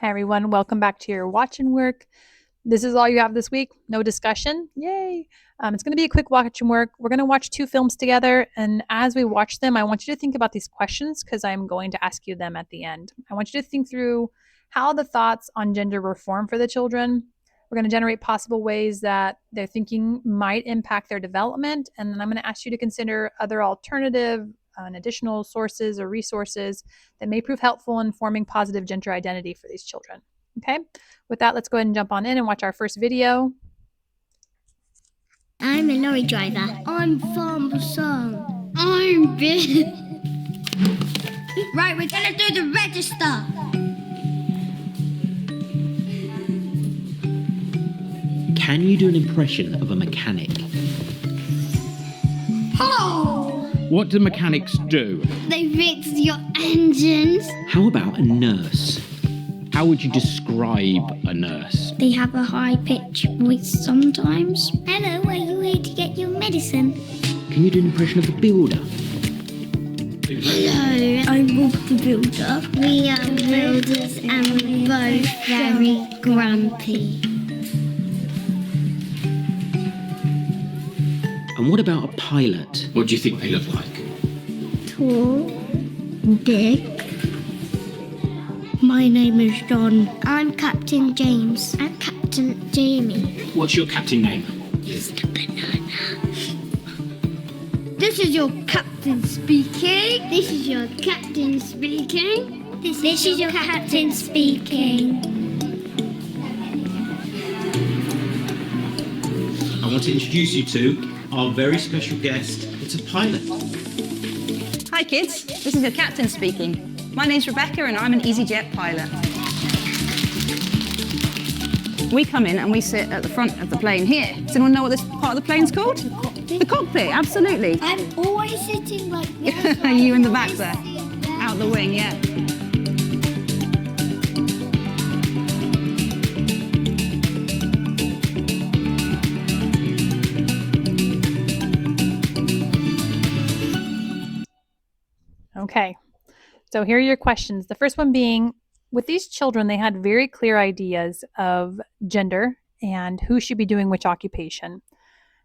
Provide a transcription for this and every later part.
Hey everyone, welcome back to your watch and work. This is all you have this week. No discussion. Yay. It's going to be a quick watch and work. We're going to watch two films together. And as we watch them, I want you to think about these questions because I'm going to ask you them at the end. I want you to think through how the thoughts on gender were formed for the children. We're going to generate possible ways that their thinking might impact their development. And then I'm going to ask you to consider other alternative and additional sources or resources that may prove helpful in forming positive gender identity for these children. Okay, with that, let's go ahead and jump on in and watch our first video. I'm a lorry driver. I'm Farmer Son. I'm Bill. Right, we're gonna do the register. Can you do an impression of a mechanic? Hello. What do mechanics do? They fix your engines. How about a nurse? How would you describe a nurse? They have a high-pitched voice sometimes. Hello, are you here to get your medicine? Can you do an impression of a builder? Hello, I'm Bob the Builder. We are builders and we're both very grumpy. And what about a pilot? What do you think they look like? Tall, big. My name is John. I'm Captain James. I'm Captain Jamie. What's your captain name? Banana. This is your captain speaking. This is your captain speaking. This is your captain speaking. I want to introduce you to our very special guest. It's a pilot. Hi kids, this is your captain speaking. My name's Rebecca and I'm an EasyJet pilot. We come in and we sit at the front of the plane here. Does anyone know what this part of the plane's called? The cockpit, absolutely. I'm always sitting like this. Are you in the back there? Out the wing, yeah. Okay, so here are your questions. The first one being, with these children, they had very clear ideas of gender and who should be doing which occupation.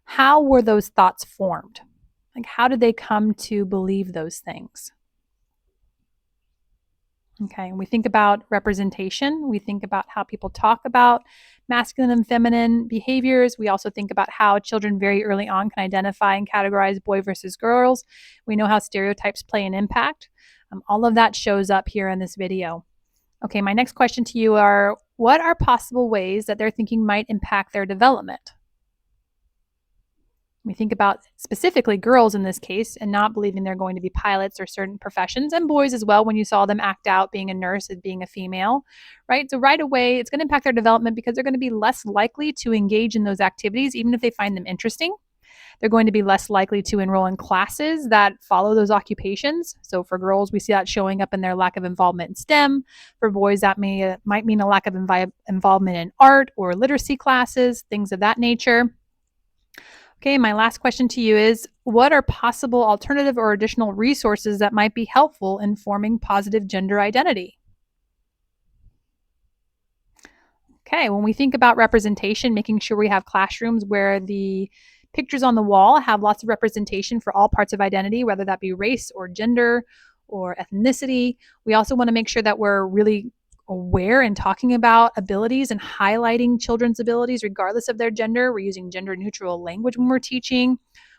How were those thoughts formed? Like, how did they come to believe those things? Okay, we think about representation. We think about how people talk about masculine and feminine behaviors. We also think about how children very early on can identify and categorize boy versus girls. We know how stereotypes play an impact. All of that shows up here in this video. Okay, my next question to you are, what are possible ways that their thinking might impact their development? We think about specifically girls in this case and not believing they're going to be pilots or certain professions, and boys as well when you saw them act out being a nurse as being a female, right? So right away, it's going to impact their development because they're going to be less likely to engage in those activities, even if they find them interesting. They're going to be less likely to enroll in classes that follow those occupations. So for girls, we see that showing up in their lack of involvement in STEM. For boys, that might mean a lack of involvement in art or literacy classes, things of that nature. Okay, my last question to you is, what are possible alternative or additional resources that might be helpful in forming positive gender identity? Okay, when we think about representation, making sure we have classrooms where the pictures on the wall have lots of representation for all parts of identity, whether that be race or gender or ethnicity. We also want to make sure that we're really aware and talking about abilities and highlighting children's abilities regardless of their gender. We're using gender neutral language when we're teaching.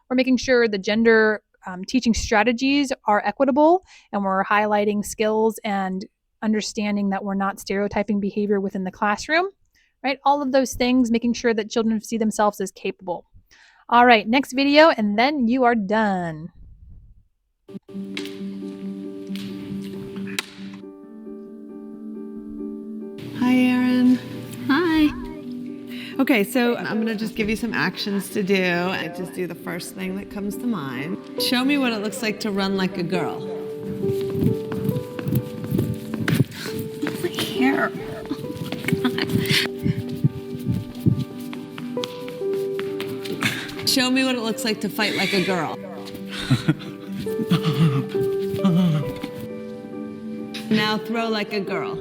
We're making sure the gender teaching strategies are equitable, and we're highlighting skills and understanding that we're not stereotyping behavior within the classroom, right? All of those things, making sure that children see themselves as capable. All right, next video, and then you are done. Hi, Erin. Hi. Okay, so I'm going to just give you some actions to do. I just do the first thing that comes to mind. Show me what it looks like to run like a girl. My hair. Show me what it looks like to fight like a girl. Now throw like a girl.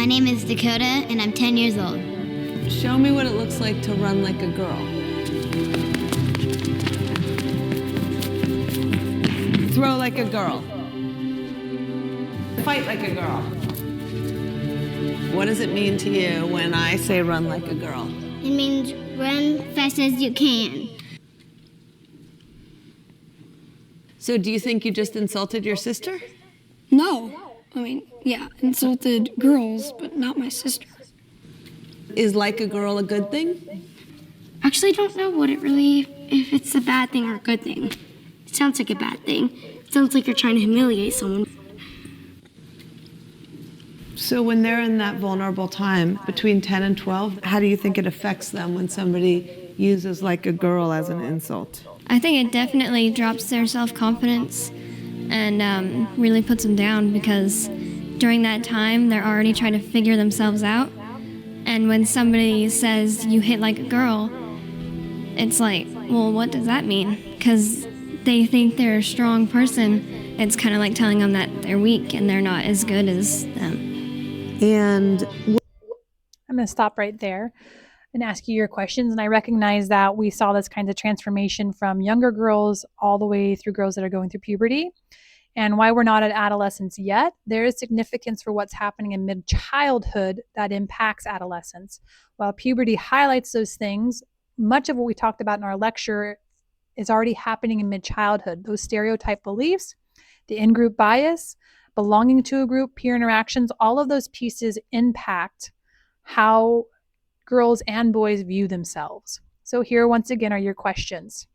My name is Dakota, and I'm 10 years old. Show me what it looks like to run like a girl. Throw like a girl. Fight like a girl. What does it mean to you when I say run like a girl? It means run fast as you can. So do you think you just insulted your sister? No. I mean, yeah, insulted girls, but not my sister. Is like a girl a good thing? Actually, I don't know if it's a bad thing or a good thing. It sounds like a bad thing. It sounds like you're trying to humiliate someone. So when they're in that vulnerable time between 10 and 12, how do you think it affects them when somebody uses like a girl as an insult? I think it definitely drops their self-confidence and really puts them down because during that time, they're already trying to figure themselves out. And when somebody says you hit like a girl, it's like, well, what does that mean? Because they think they're a strong person. It's kind of like telling them that they're weak and they're not as good as them. And I'm going to stop right there and ask you your questions. And I recognize that we saw this kind of transformation from younger girls all the way through girls that are going through puberty. And why we're not at adolescence yet, there is significance for what's happening in mid-childhood that impacts adolescence. While puberty highlights those things, much of what we talked about in our lecture is already happening in mid-childhood. Those stereotype beliefs, the in-group bias, belonging to a group, peer interactions, all of those pieces impact how girls and boys view themselves. So here, once again, are your questions.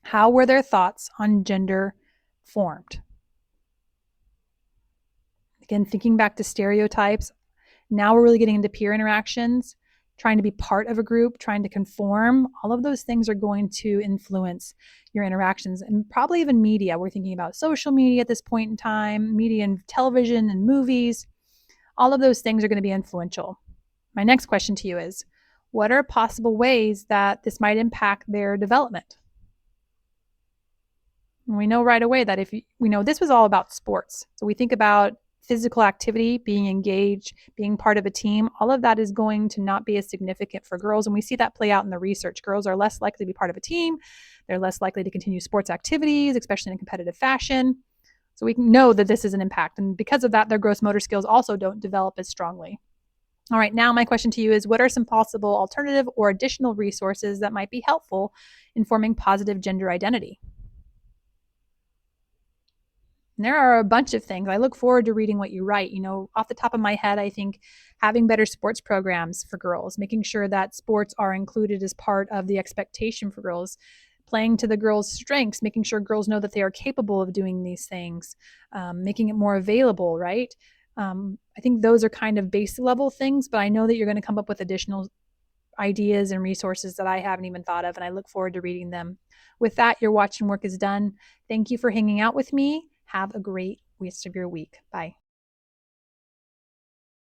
How were their thoughts on gender formed? Again, thinking back to stereotypes, now we're really getting into peer interactions, trying to be part of a group, trying to conform. All of those things are going to influence your interactions and probably even media. We're thinking about social media at this point in time, media and television and movies. All of those things are going to be influential. My next question to you is, what are possible ways that this might impact their development? And we know right away that we know this was all about sports. So we think about physical activity, being engaged, being part of a team, all of that is going to not be as significant for girls. And we see that play out in the research. Girls are less likely to be part of a team. They're less likely to continue sports activities, especially in a competitive fashion. So we can know that this is an impact. And because of that, their gross motor skills also don't develop as strongly. All right, now my question to you is, what are some possible alternative or additional resources that might be helpful in forming positive gender identity? And there are a bunch of things. I look forward to reading what you write. Off the top of my head, I think having better sports programs for girls, making sure that sports are included as part of the expectation for girls, playing to the girls' strengths, making sure girls know that they are capable of doing these things, making it more available, right? I think those are kind of base level things, but I know that you're going to come up with additional ideas and resources that I haven't even thought of, and I look forward to reading them. With that, your watch and work is done. Thank you for hanging out with me. Have a great rest of your week. Bye.